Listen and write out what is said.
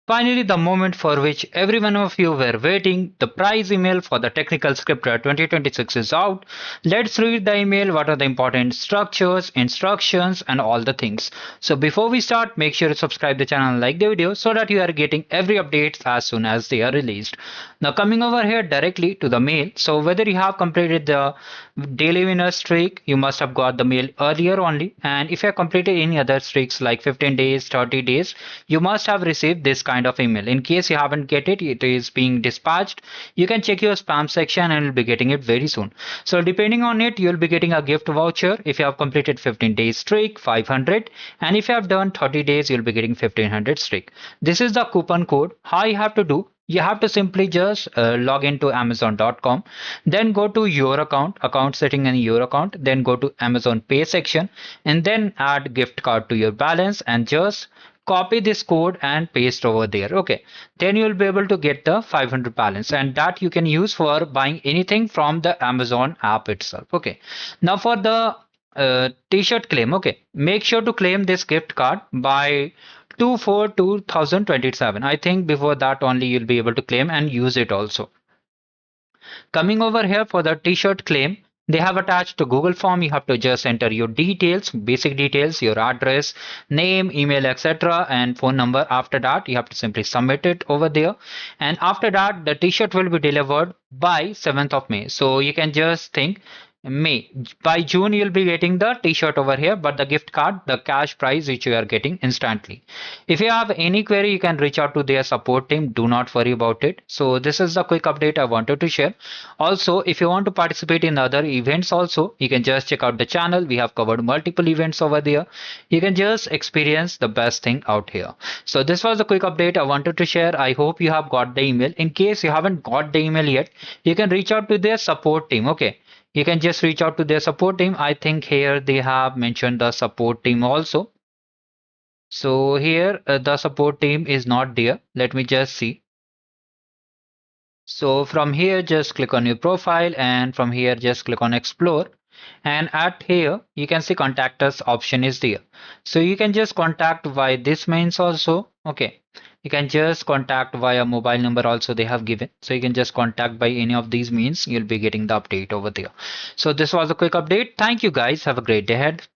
Finally, the moment for which every one of you were waiting, the prize email for the Technical Scripter 2026 is out. Let's read the email. What are the important structures, instructions, and all the things. So before we start, make sure to subscribe the channel and like the video so that you are getting every updates as soon as they are released. Now coming over here directly to the mail. So whether you have completed the daily winner streak, you must have got the mail earlier only. And if you have completed any other streaks like 15 days, 30 days, you must have received this kind of email. In case you haven't get it, it is being dispatched. You can check your spam section and you'll be getting it very soon. So depending on it, you'll be getting a gift voucher. If you have completed 15 days streak, 500, and if you have done 30 days, you'll be getting 1500 streak. This is the coupon code. How you have to do? You have to simply just log into amazon.com, then go to your account setting in your account, then go to Amazon Pay section, and then add gift card to your balance and just copy this code and paste over there. Okay, then you'll be able to get the 500 balance, and that you can use for buying anything from the Amazon app itself. Okay, now for the t-shirt claim, okay, make sure to claim this gift card by 2/4/2027. I think before that only you'll be able to claim and use it also. Coming over here for the t-shirt claim, they have attached to Google form. You have to just enter your details, basic details, your address, name, email, etc., and phone number. After that, you have to simply submit it over there. And after that, the t-shirt will be delivered by 7th of May. So you can just think May. By June, you'll be getting the t-shirt over here, but the gift card, the cash prize which you are getting instantly. If you have any query, you can reach out to their support team. Do not worry about it. So this is the quick update I wanted to share. Also, if you want to participate in other events also, you can just check out the channel. We have covered multiple events over there. You can just experience the best thing out here. So this was the quick update I wanted to share. I hope you have got the email. In case you haven't got the email yet, you can reach out to their support team. Okay, you can just reach out to their support team. I think here they have mentioned the support team also. So here the support team is not there. Let me just see. So from here, just click on your profile, and from here, just click on explore. And at here, you can see contact us option is there. So you can just contact via this means also. Okay. You can just contact via mobile number also they have given. So you can just contact by any of these means. You'll be getting the update over there. So this was a quick update. Thank you guys. Have a great day ahead.